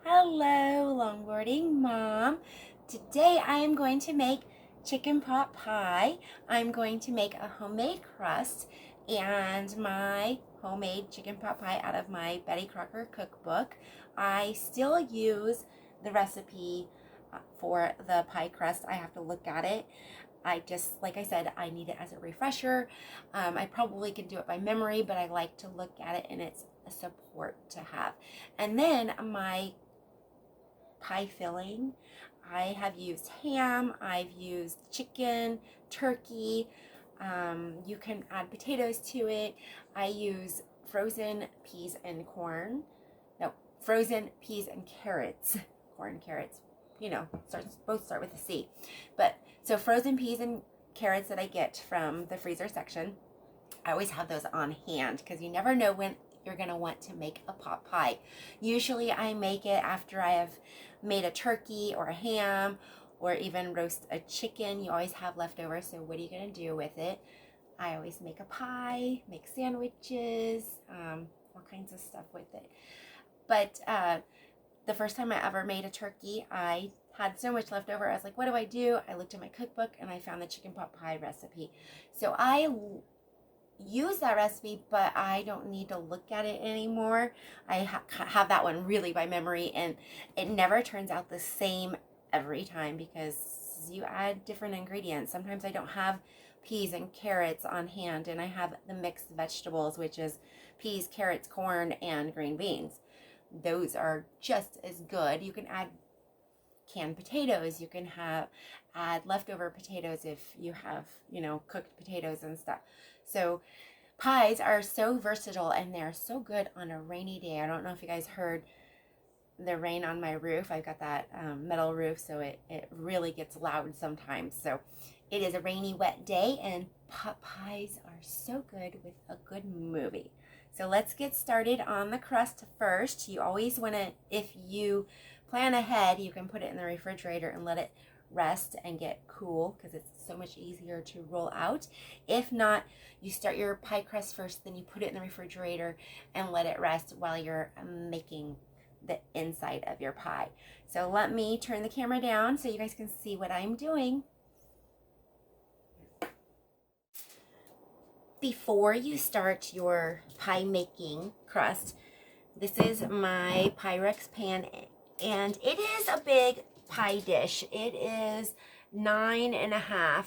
Hello, longboarding mom. Today I am going to make chicken pot pie. I'm going to make a homemade crust and my homemade chicken pot pie out of my Betty Crocker cookbook. I still use the recipe for the pie crust. I have to look at it. Like I said, I need it as a refresher. I probably can do it by memory, but I like to look at it and it's a support to have. And then my pie filling, I have used ham, I've used chicken, turkey. You can add potatoes to it. I use frozen peas and corn. No, frozen peas and carrots. Corn, carrots, both start with a C. But so frozen peas and carrots that I get from the freezer section, I always have those on hand because you never know when you're going to want to make a pot pie. Usually I make it after I have made a turkey or a ham or even roast a chicken. You always have leftovers, so what are you going to do with it? I always make a pie, make sandwiches, all kinds of stuff with it. But the first time I ever made a turkey, I had so much left over. I was like, what do I do? I looked at my cookbook and I found the chicken pot pie recipe. So I use that recipe, but I don't need to look at it anymore. I have that one really by memory, and it never turns out the same every time because you add different ingredients. Sometimes I don't have peas and carrots on hand, and I have the mixed vegetables, which is peas, carrots, corn, and green beans. Those are just as good. You can add canned potatoes. You can add leftover potatoes if you have, cooked potatoes and stuff. So pies are so versatile and they're so good on a rainy day. I don't know if you guys heard the rain on my roof. I've got that metal roof, so it really gets loud sometimes. So it is a rainy, wet day, and pot pies are so good with a good movie. So let's get started on the crust first. You always want to, if you plan ahead, you can put it in the refrigerator and let it rest and get cool because it's so much easier to roll out. If not, you start your pie crust first, then you put it in the refrigerator and let it rest while you're making the inside of your pie. So let me turn the camera down so you guys can see what I'm doing. Before you start your pie making crust, this is my Pyrex pan, and it is a big pie dish. It is 9.5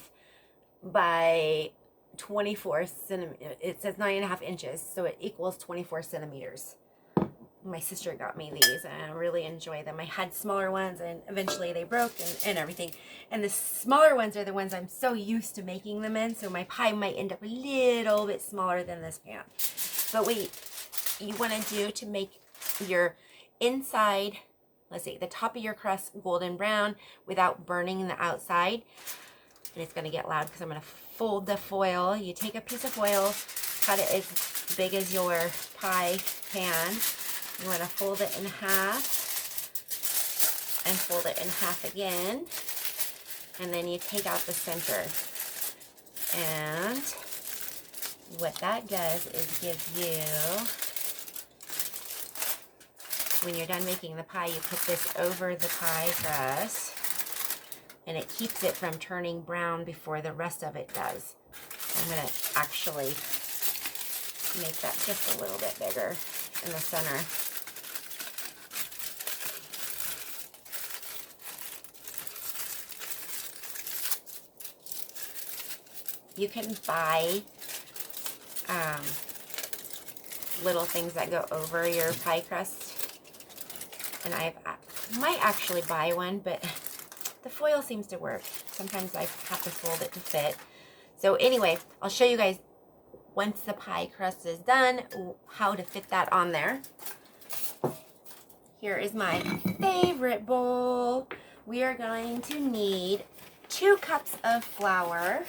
by 24 centimeters. It says 9.5 inches, so it equals 24 centimeters. My sister got me these and I really enjoy them. I had smaller ones and eventually they broke and everything. And the smaller ones are the ones I'm so used to making them in, so my pie might end up a little bit smaller than this pan. But what you want to do to make your inside, let's see, the top of your crust golden brown without burning the outside. And it's going to get loud because I'm going to fold the foil. You take a piece of foil, cut it as big as your pie pan. You want to fold it in half and fold it in half again. And then you take out the center. And what that does is give you, when you're done making the pie, you put this over the pie crust and it keeps it from turning brown before the rest of it does. I'm going to actually make that just a little bit bigger in the center. You can buy little things that go over your pie crust, and I might actually buy one, but the foil seems to work. Sometimes I have to fold it to fit. So anyway, I'll show you guys once the pie crust is done how to fit that on there. Here is my favorite bowl. We are going to need 2 cups of flour.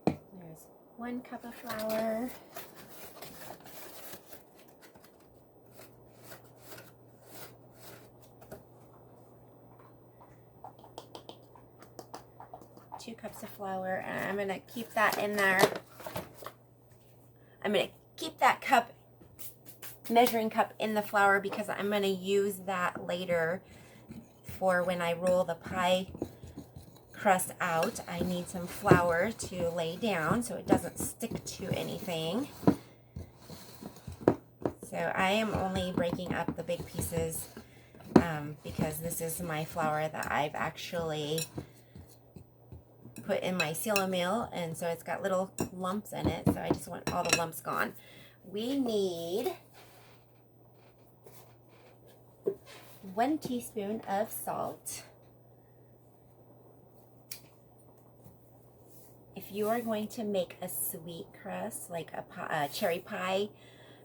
There's 1 cup of flour. 2 cups of flour, and I'm gonna keep that in there. I'm gonna keep that measuring cup in the flour because I'm gonna use that later for when I roll the pie crust out. I need some flour to lay down so it doesn't stick to anything. So I am only breaking up the big pieces because this is my flour that I've actually put in my silo mill, and so it's got little lumps in it, so I just want all the lumps gone. We need 1 teaspoon of salt. If you are going to make a sweet crust, like a cherry pie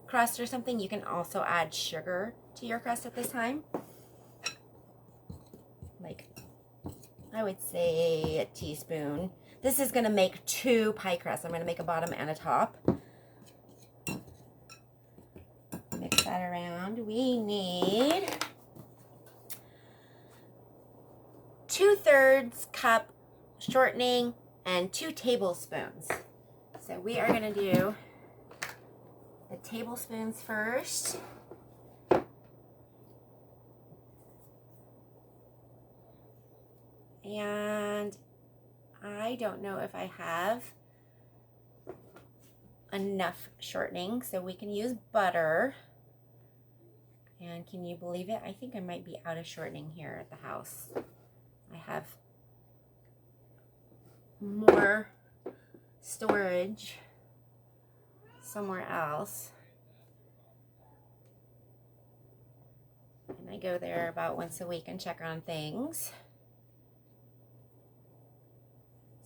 crust or something, you can also add sugar to your crust at this time. Like, I would say a teaspoon. This is going to make 2 pie crusts. I'm going to make a bottom and a top. Mix that around. We need 2/3 cup shortening and 2 tablespoons. So we are going to do the tablespoons first. And I don't know if I have enough shortening, so we can use butter. And can you believe it? I think I might be out of shortening here at the house. I have more storage somewhere else. And I go there about once a week and check on things.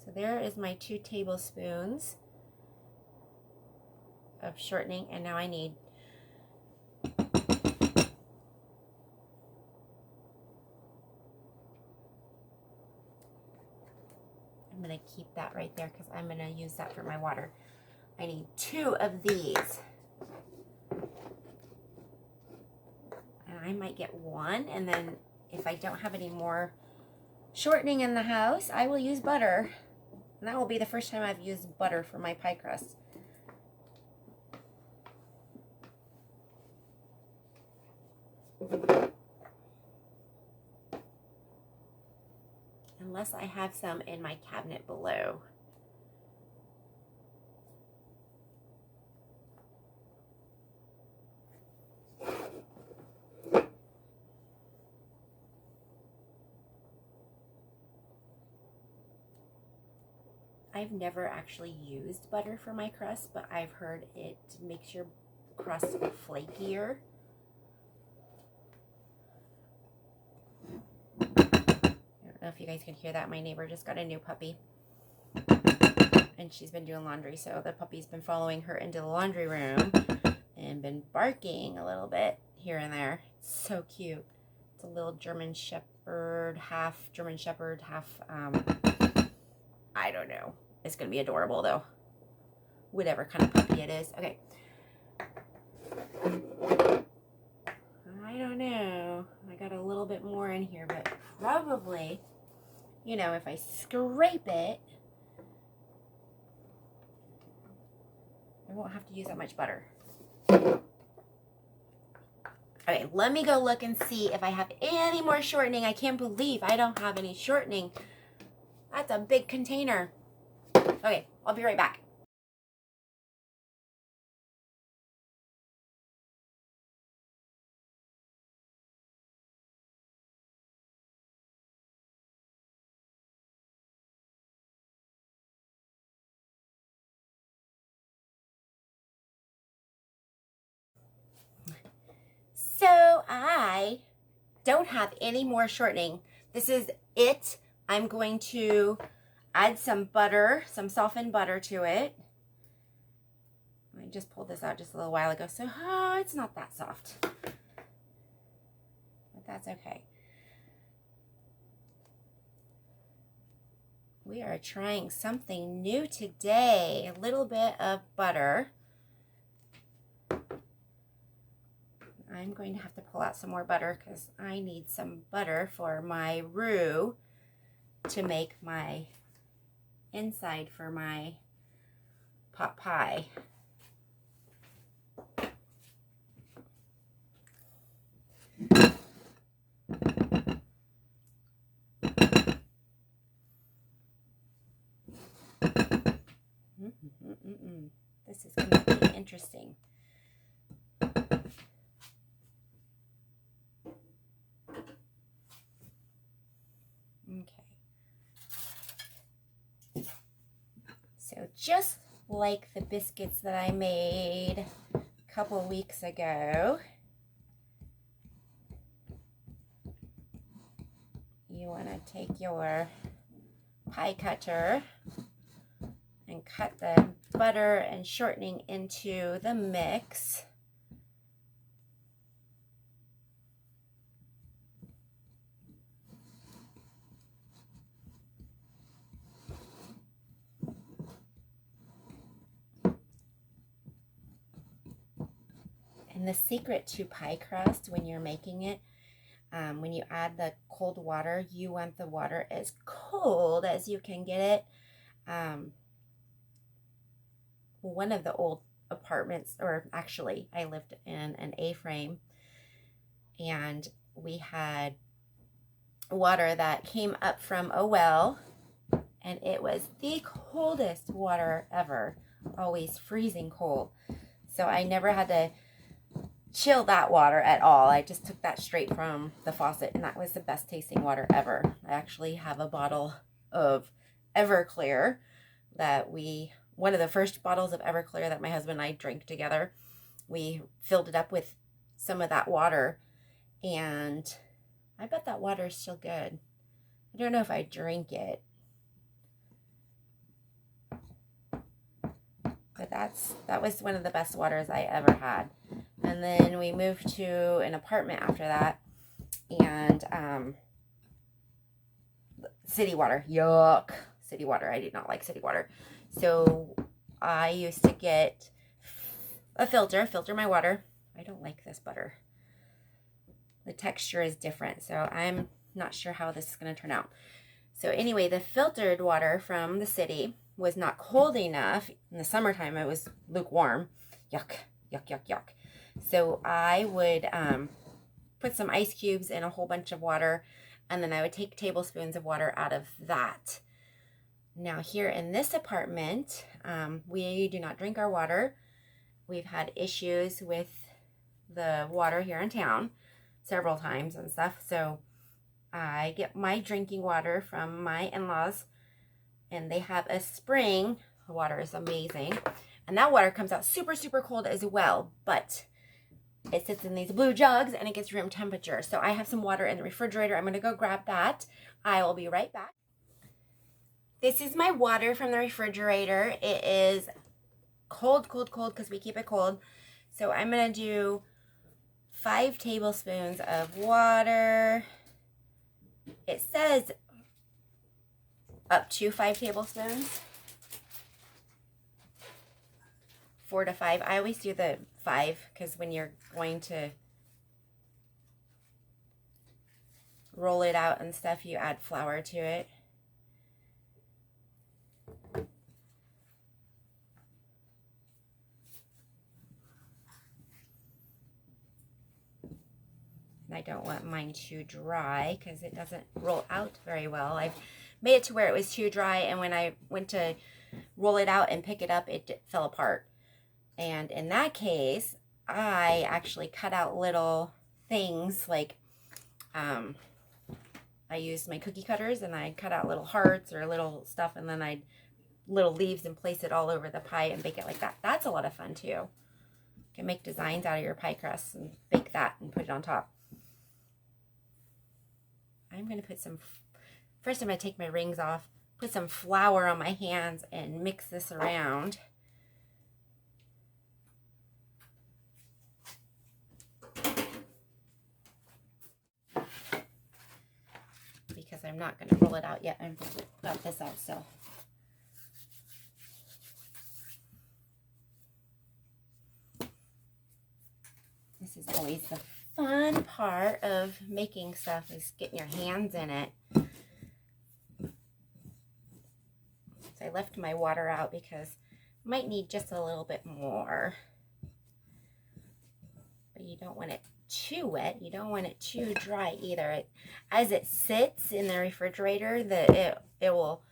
So there is my 2 tablespoons of shortening, and now I need I'm going to keep that right there because I'm going to use that for my water. I need 2 of these. And I might get 1, and then if I don't have any more shortening in the house, I will use butter. And that will be the first time I've used butter for my pie crust. Unless I have some in my cabinet below. I've never actually used butter for my crust, but I've heard it makes your crust flakier. I don't know if you guys can hear that. My neighbor just got a new puppy, and she's been doing laundry, so the puppy's been following her into the laundry room and been barking a little bit here and there. It's so cute. It's a little German Shepherd, half I don't know. It's gonna be adorable though, whatever kind of puppy it is. Okay, I don't know, I got a little bit more in here, but probably, you know, if I scrape it, I won't have to use that much butter. Okay, let me go look and see if I have any more shortening. I can't believe I don't have any shortening. That's a big container. Okay, I'll be right back. So I don't have any more shortening. This is it. I'm going to add some butter, some softened butter to it. I just pulled this out just a little while ago, so it's not that soft, but that's okay. We are trying something new today. A little bit of butter. I'm going to have to pull out some more butter because I need some butter for my roux to make my inside for my pot pie. This is going to be interesting. Okay. So just like the biscuits that I made a couple weeks ago, you want to take your pie cutter and cut the butter and shortening into the mix. And the secret to pie crust when you're making it, when you add the cold water, you want the water as cold as you can get it. One of the old apartments, or actually I lived in an A-frame, and we had water that came up from a well, and it was the coldest water ever, always freezing cold. So I never had to chill that water at all. I just took that straight from the faucet, and that was the best tasting water ever. I actually have a bottle of Everclear that one of the first bottles of Everclear that my husband and I drank together. We filled it up with some of that water, and I bet that water is still good. I don't know if I drink it, but that was one of the best waters I ever had. And then we moved to an apartment after that, and city water, yuck. City water, I did not like city water. So I used to get a filter my water. I don't like this butter. The texture is different, so I'm not sure how this is going to turn out. So anyway, the filtered water from the city was not cold enough. In the summertime, it was lukewarm. Yuck, yuck, yuck, yuck. So I would put some ice cubes in a whole bunch of water, and then I would take tablespoons of water out of that. Now here in this apartment, we do not drink our water. We've had issues with the water here in town several times and stuff. So I get my drinking water from my in-laws, and they have a spring. The water is amazing. And that water comes out super, super cold as well, but it sits in these blue jugs and it gets room temperature. So I have some water in the refrigerator. I'm going to go grab that. I will be right back. This is my water from the refrigerator. It is cold, cold, cold because we keep it cold. So I'm going to do 5 tablespoons of water. It says up to 5 tablespoons. 4 to 5. I always do the 5 because when you're going to roll it out and stuff, you add flour to it. I don't want mine too dry because it doesn't roll out very well. I've made it to where it was too dry, and when I went to roll it out and pick it up, it fell apart. And in that case, I actually cut out little things like I used my cookie cutters, and I cut out little hearts or little stuff, and then I'd little leaves and place it all over the pie and bake it like that. That's a lot of fun too. You can make designs out of your pie crust and bake that and put it on top. I'm going to put first I'm going to take my rings off, put some flour on my hands and mix this around. Because I'm not going to roll it out yet. I've got this out still. This is always the fun part of making stuff, is getting your hands in it. So I left my water out because I might need just a little bit more. But you don't want it too wet. You don't want it too dry either. As it sits in the refrigerator, it will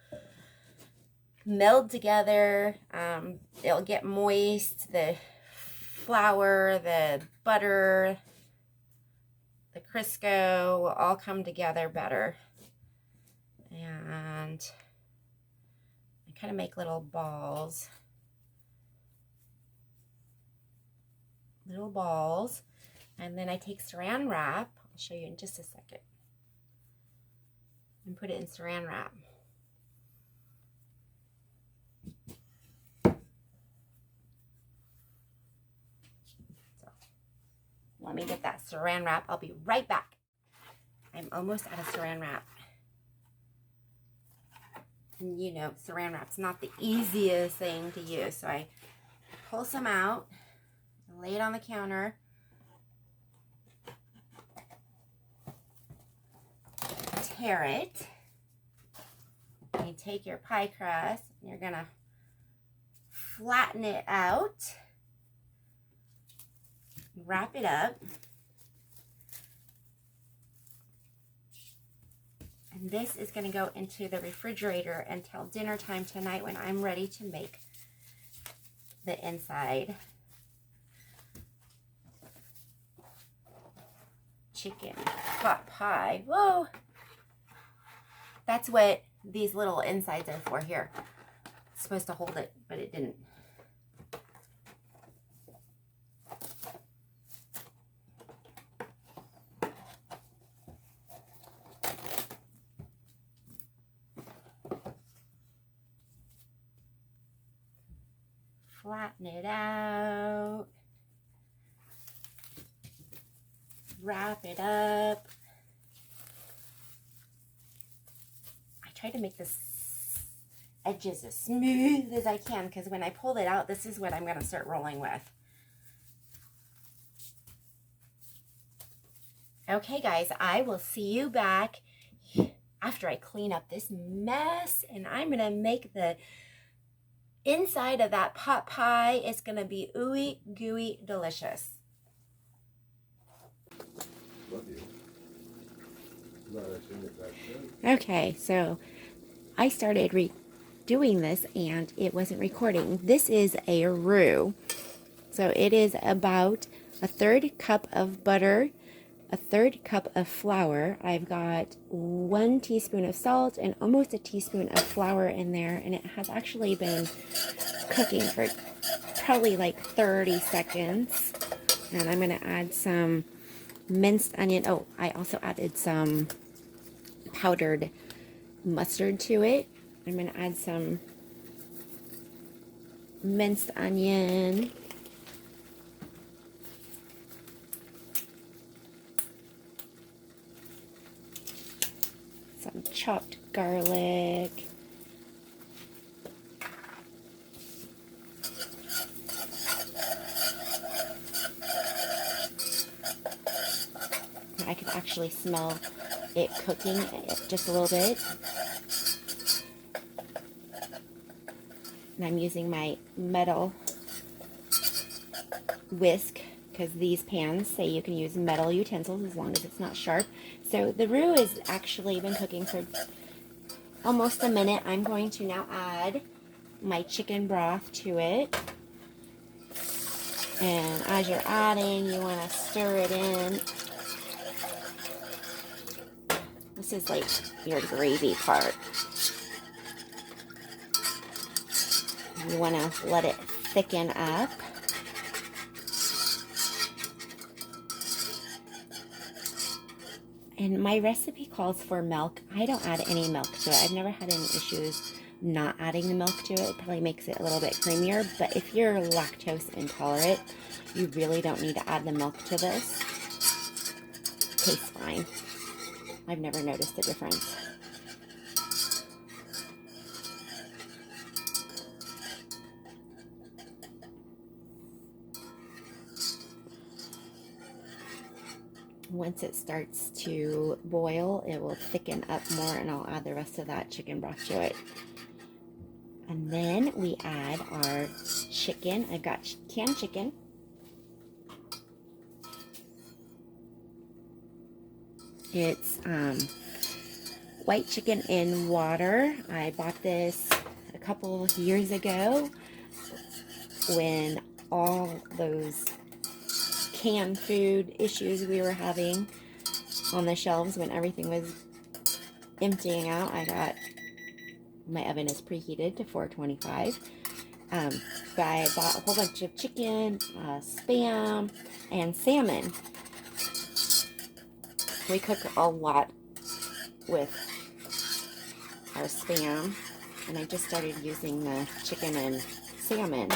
meld together. It'll get moist. The flour, the butter, the Crisco will all come together better. And I kind of make little balls. And then I take saran wrap. I'll show you in just a second. And put it in saran wrap. So let me get that saran wrap. I'll be right back. I'm almost out of saran wrap. And you know, saran wrap's not the easiest thing to use, so I pull some out. Lay it on the counter. Tear it. And you take your pie crust and you're gonna flatten it out. Wrap it up. And this is gonna go into the refrigerator until dinner time tonight when I'm ready to make the inside. Chicken pot pie. Whoa! That's what these little insides are for here. It's supposed to hold it, but it didn't. Flatten it out. Wrap it up. I try to make the edges as smooth as I can because when I pull it out, this is what I'm going to start rolling with. Okay, guys, I will see you back after I clean up this mess, and I'm going to make the inside of that pot pie. It's going to be ooey gooey delicious. Okay, so I started doing this and it wasn't recording. This is a roux. So it is about a 1/3 cup of butter, a 1/3 cup of flour. I've got 1 teaspoon of salt and almost a teaspoon of flour in there, and it has actually been cooking for probably like 30 seconds. And I'm going to add some minced onion. Oh, I also added some powdered mustard to it. I'm going to add some minced onion. Some chopped garlic. I could actually smell it cooking just a little bit. And I'm using my metal whisk because these pans say you can use metal utensils as long as it's not sharp. So the roux has actually been cooking for almost a minute. I'm going to now add my chicken broth to it. And as you're adding, you want to stir it in. This is like your gravy part. You want to let it thicken up. And my recipe calls for milk. I don't add any milk to it. I've never had any issues not adding the milk to it. It probably makes it a little bit creamier. But if you're lactose intolerant, you really don't need to add the milk to this. Tastes fine. I've never noticed a difference. Once it starts to boil, it will thicken up more, and I'll add the rest of that chicken broth to it. And then we add our chicken. I've got canned chicken. It's white chicken in water. I bought this a couple years ago when all those canned food issues we were having on the shelves, when everything was emptying out. My oven is preheated to 425. But I bought a whole bunch of chicken, Spam, and salmon. We cook a lot with our Spam, and I just started using the chicken and salmon.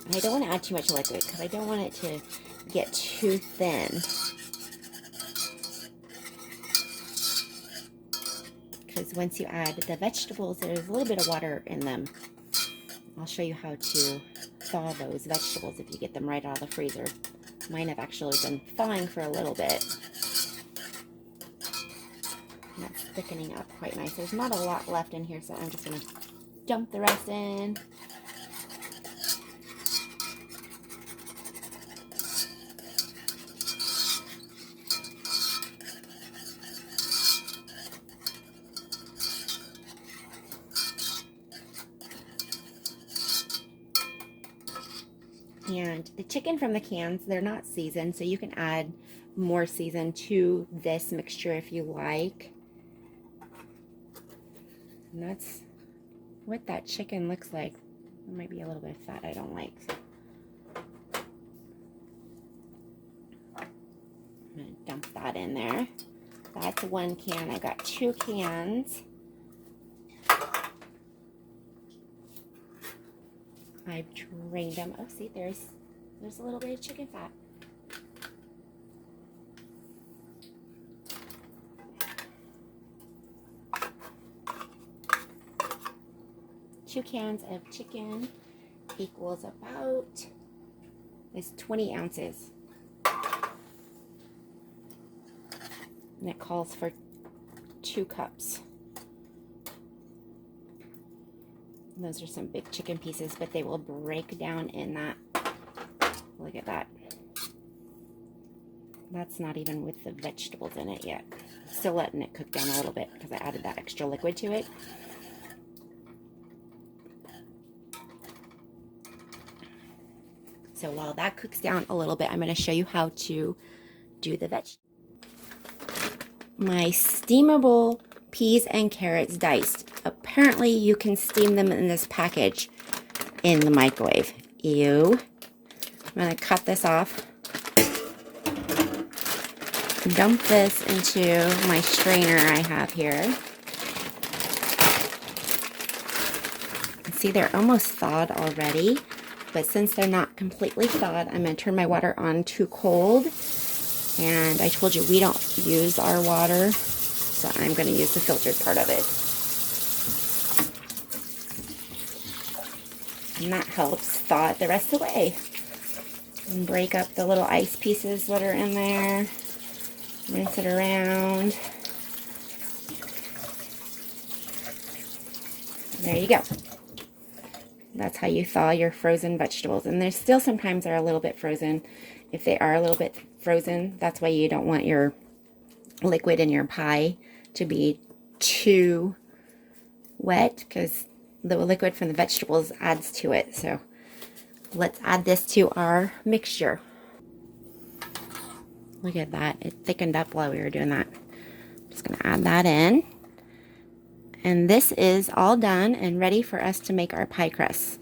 And I don't want to add too much liquid because I don't want it to get too thin. Because once you add the vegetables, there's a little bit of water in them. I'll show you how to thaw those vegetables if you get them right out of the freezer. Mine have actually been thawing for a little bit. And that's thickening up quite nice. There's not a lot left in here, so I'm just going to dump the rest in. And the chicken from the cans, they're not seasoned, so you can add more season to this mixture if you like. And that's what that chicken looks like. There might be a little bit of fat I don't like. I'm going to dump that in there. That's one can. I got 2 cans. I've drained them. Oh, see, there's a little bit of chicken fat. Two cans of chicken equals about, it's 20 ounces. And it calls for 2 cups. And those are some big chicken pieces, but they will break down in that. Look at that. That's not even with the vegetables in it yet. Still letting it cook down a little bit because I added that extra liquid to it. So while that cooks down a little bit, I'm going to show you how to do the vegetables. My steamable peas and carrots diced. Apparently you can steam them in this package in the microwave. Ew. I'm going to cut this off. Dump this into my strainer I have here. See, they're almost thawed already. But since they're not completely thawed, I'm going to turn my water on too cold. And I told you we don't use our water, so I'm going to use the filtered part of it. And that helps thaw it the rest of the way. And break up the little ice pieces that are in there. Rinse it around. There you go. That's how you thaw your frozen vegetables. And there's still sometimes they're a little bit frozen. If they are a little bit frozen, that's why you don't want your liquid in your pie to be too wet, because the liquid from the vegetables adds to it. So let's add this to our mixture. Look at that. It thickened up while we were doing that. I'm just going to add that in. And this is all done and ready for us to make our pie crusts.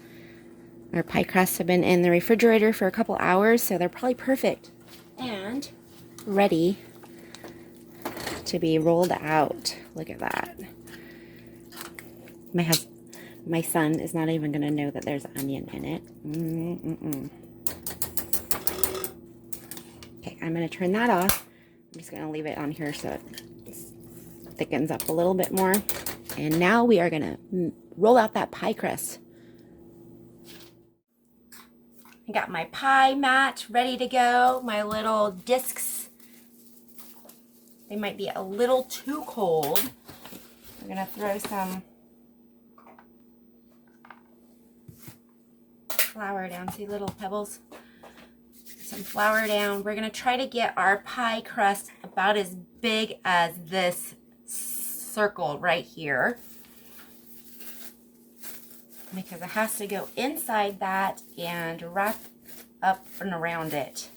Our pie crusts have been in the refrigerator for a couple hours, so they're probably perfect and ready to be rolled out. Look at that. My son is not even going to know that there's onion in it. Okay, I'm going to turn that off. I'm just going to leave it on here so it thickens up a little bit more. And now we are going to roll out that pie crust. I got my pie mat ready to go, my little discs They might be a little too cold. We're gonna throw some flour down. See little pebbles? Some flour down. We're gonna try to get our pie crust about as big as this circle right here, because it has to go inside that and wrap up and around it.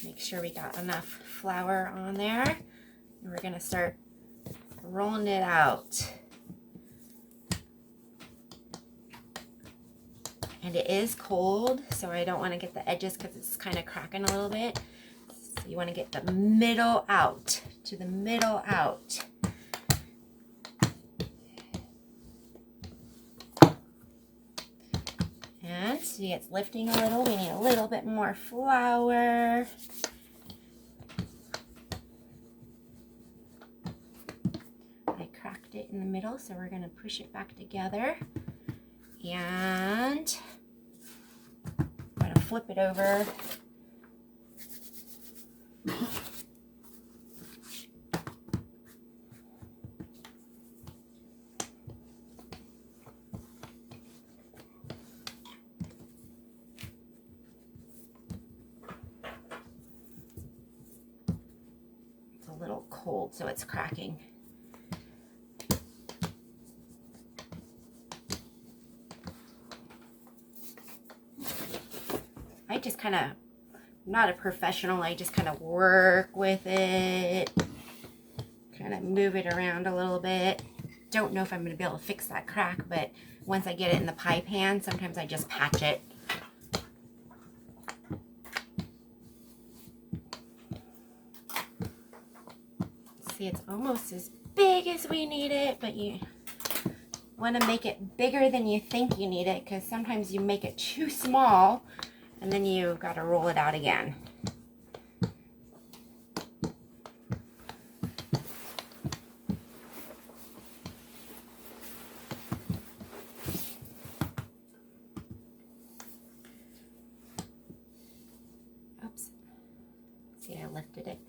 Make sure we got enough flour on there, and we're gonna start rolling it out. And it is cold, so I don't want to get the edges because it's kind of cracking a little bit. So you want to get the middle out, to the middle out. And see, it's lifting a little. We need a little bit more flour. I cracked it in the middle, so we're going to push it back together. And I'm going to flip it over. It's a little cold, so it's cracking. I just kind of, not a professional, I just kind of work with it, kind of move it around a little bit. Don't know if I'm going to be able to fix that crack, but once I get it in the pie pan, sometimes I just patch it. See, it's almost as big as we need it, but you want to make it bigger than you think you need it, because sometimes you make it too small and then you got to roll it out again. Oops. See, I lifted it.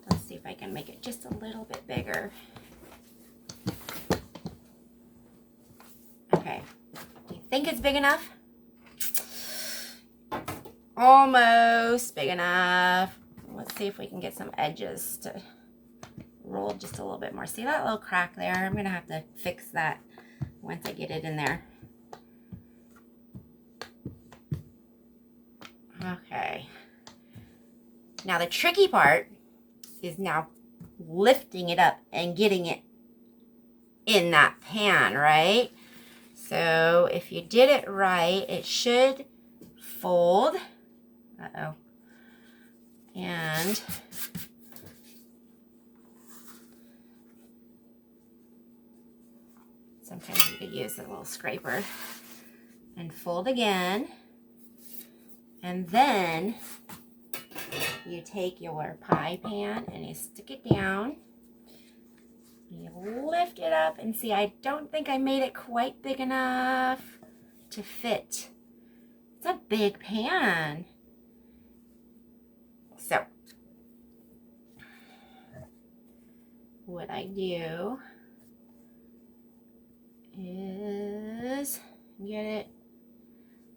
Let's see if I can make it just a little bit bigger. Okay. Do you think it's big enough? Almost big enough. Let's see if we can get some edges to roll just a little bit more. See that little crack there? I'm going to have to fix that once I get it in there. Okay. Now the tricky part is now lifting it up and getting it in that pan, right? So if you did it right, it should fold. Uh-oh. And sometimes you could use a little scraper and fold again. And then you take your pie pan and you stick it down. You lift it up and see, I don't think I made it quite big enough to fit. It's a big pan. So what I do is get it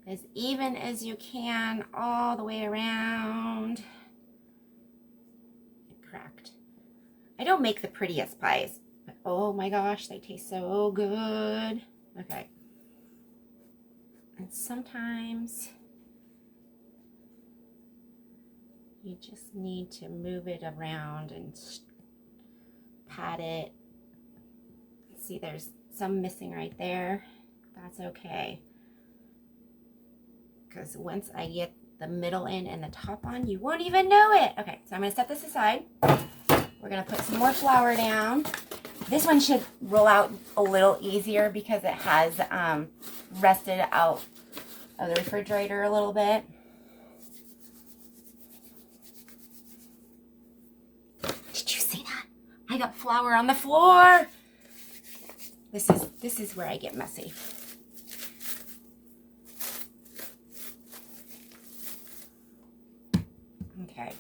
as even as you can all the way around. It cracked. I don't make the prettiest pies, but oh my gosh, they taste so good. Okay. And sometimes you just need to move it around and pat it. See, there's some missing right there. That's okay. Because once I get the middle in and the top on, you won't even know it. Okay, so I'm going to set this aside. We're going to put some more flour down. This one should roll out a little easier because it has rested out of the refrigerator a little bit. Did you see that? I got flour on the floor. This is where I get messy. Okay.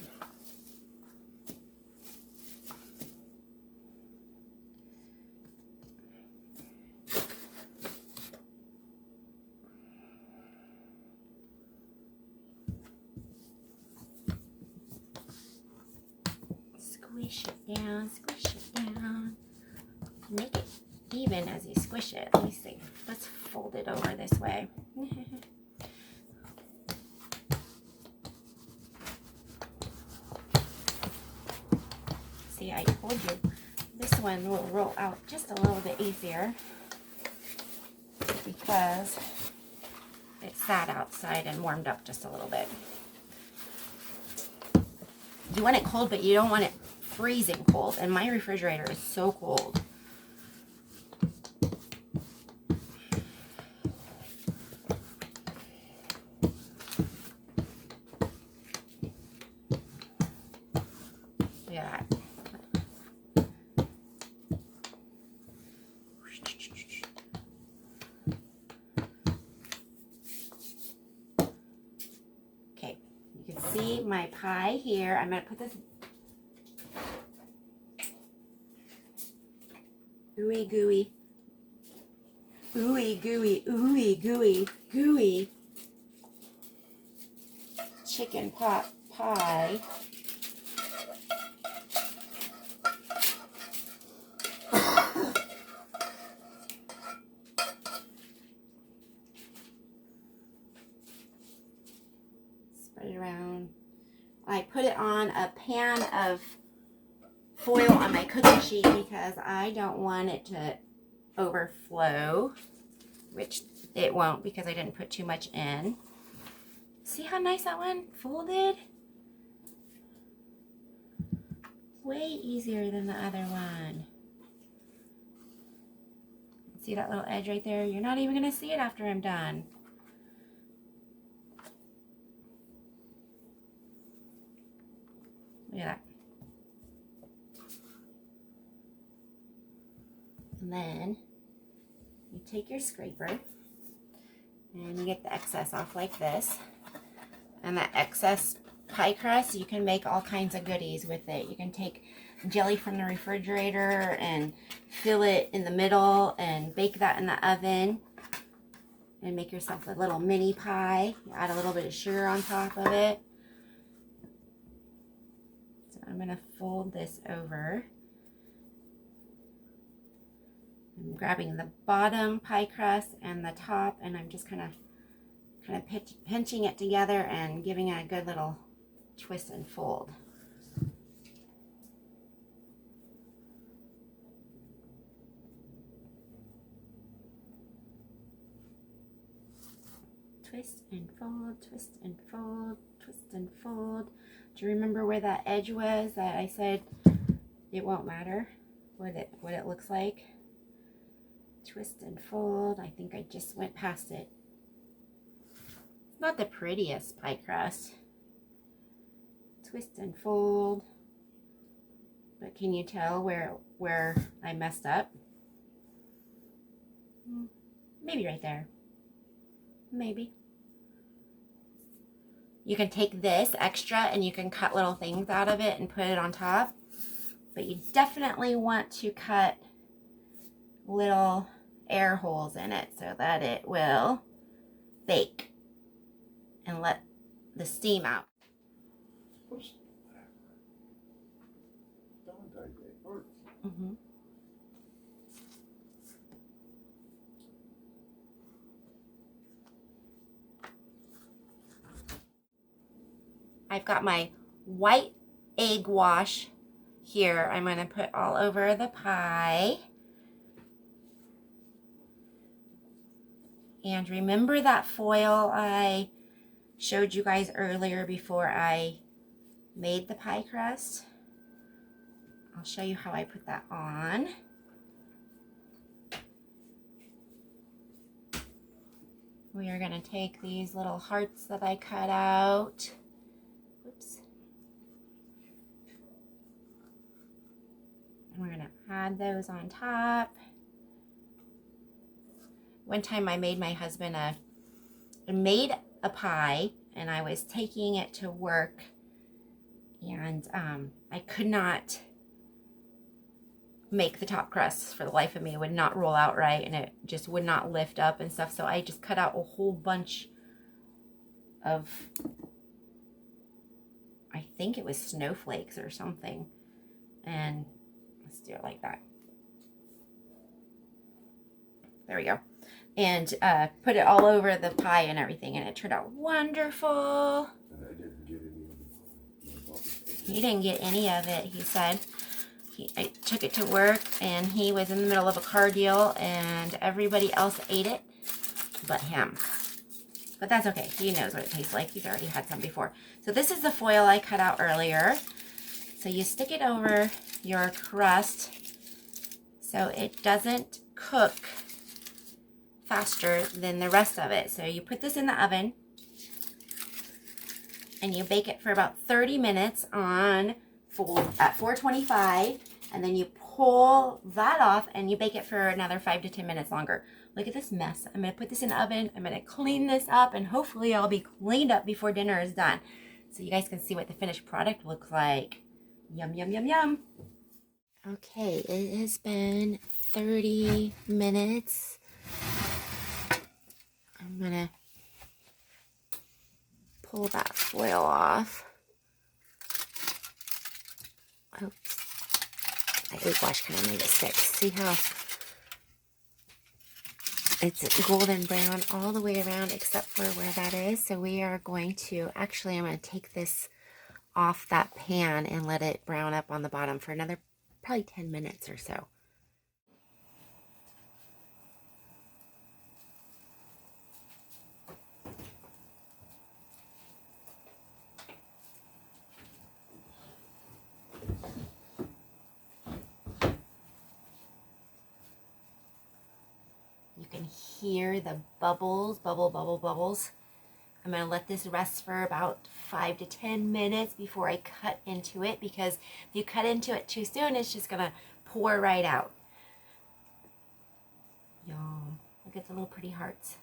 Squish it down, squish it down. Make it even as you squish it. Let me see. Let's fold it over this way. See, I told you this one will roll out just a little bit easier because it sat outside and warmed up just a little bit. You want it cold, but you don't want it freezing cold. And my refrigerator is so cold. Look at that. Okay, you can see my pie here. I'm going to put this ooey gooey, ooey gooey, ooey gooey, gooey chicken pot pie. Spread it around. I put it on a pan of foil on my cookie sheet because I don't want it to overflow, which it won't because I didn't put too much in. See how nice that one folded? Way easier than the other one. See that little edge right there? You're not even going to see it after I'm done. Look at that. And then you take your scraper and you get the excess off like this. And that excess pie crust, you can make all kinds of goodies with it. You can take jelly from the refrigerator and fill it in the middle and bake that in the oven and make yourself a little mini pie. You add a little bit of sugar on top of it. So I'm going to fold this over. I'm grabbing the bottom pie crust and the top, and I'm just kind of pinching it together and giving it a good little twist and fold. Twist and fold, twist and fold, twist and fold. Do you remember where that edge was that I said it won't matter what it looks like? Twist and fold. I think I just went past it. It's not the prettiest pie crust. Twist and fold. But can you tell where I messed up? Maybe right there. Maybe. You can take this extra and you can cut little things out of it and put it on top. But you definitely want to cut little air holes in it so that it will bake and let the steam out. Mm-hmm. I've got my white egg wash here. I'm going to put all over the pie. And remember that foil I showed you guys earlier before I made the pie crust? I'll show you how I put that on. We are going to take these little hearts that I cut out. Whoops. And we're going to add those on top. one time I made my husband I made a pie, and I was taking it to work, and I could not make the top crust for the life of me. It would not roll out right, and it just would not lift up and stuff. So I just cut out a whole bunch of, I think it was snowflakes or something, and let's do it like that. There we go. And put it all over the pie and everything, and it turned out wonderful. He didn't get any of it, he said. I took it to work, and he was in the middle of a car deal, and everybody else ate it but him. But that's okay. He knows what it tastes like. He's already had some before. So this is the foil I cut out earlier. So you stick it over your crust so it doesn't cook faster than the rest of it. So you put this in the oven, and you bake it for about 30 minutes at 425, and then you pull that off and you bake it for another 5 to 10 minutes longer. Look at this mess. I'm going to put this in the oven. I'm going to clean this up, and hopefully I'll be cleaned up before dinner is done, so you guys can see what the finished product looks like. Yum, yum, yum, yum. Okay, it has been 30 minutes. I'm going to pull that foil off. Oops. My egg wash kind of made it stick. See how it's golden brown all the way around except for where that is. So we are going to, actually I'm going to take this off that pan and let it brown up on the bottom for another probably 10 minutes or so. You can hear the bubbles, bubbles. I'm going to let this rest for about 5 to 10 minutes before I cut into it, because if you cut into it too soon, it's just going to pour right out. Yum. Look at the little pretty hearts.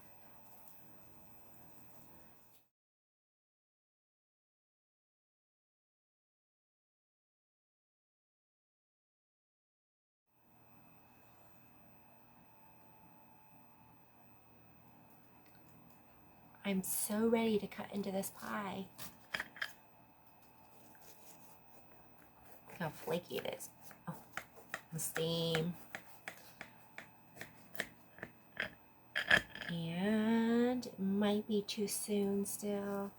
I'm so ready to cut into this pie. Look how flaky it is. Oh, the steam. And it might be too soon still.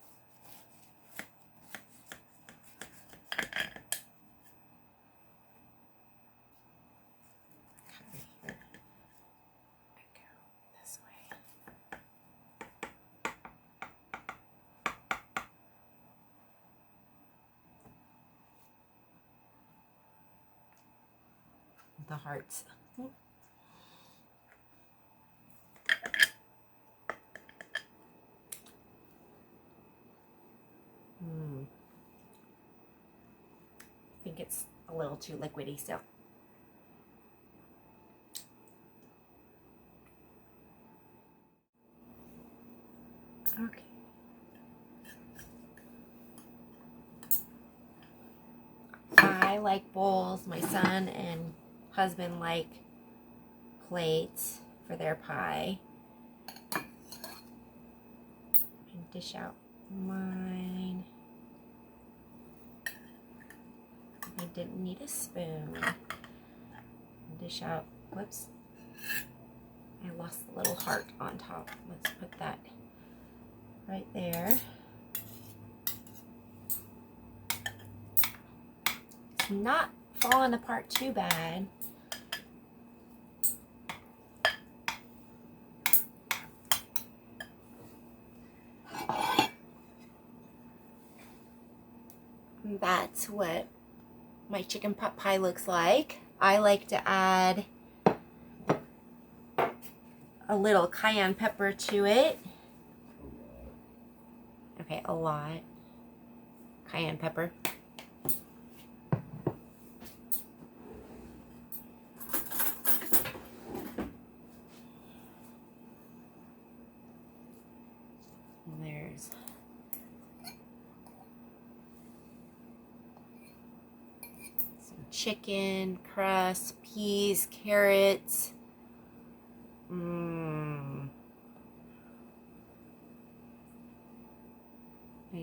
The hearts. I think it's a little too liquidy still. Okay. I like bowls. My son and husband like plates for their pie. And dish out mine. I didn't need a spoon. Dish out, whoops. I lost the little heart on top. Let's put that right there. It's not falling apart too bad. That's what my chicken pot pie looks like. I like to add a little cayenne pepper to it. Okay, a lot. Cayenne pepper. There's some chicken, crust, peas, carrots. You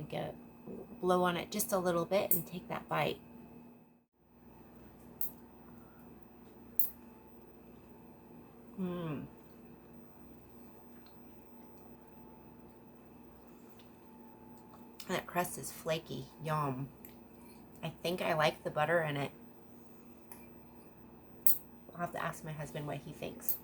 get blow on it just a little bit and take that bite. That crust is flaky. Yum. I think I like the butter in it. I'll have to ask my husband what he thinks.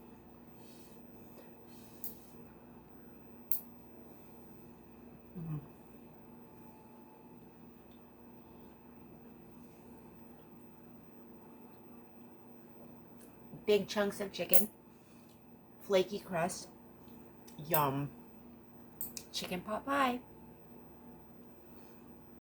Big chunks of chicken, flaky crust, yum. Chicken pot pie.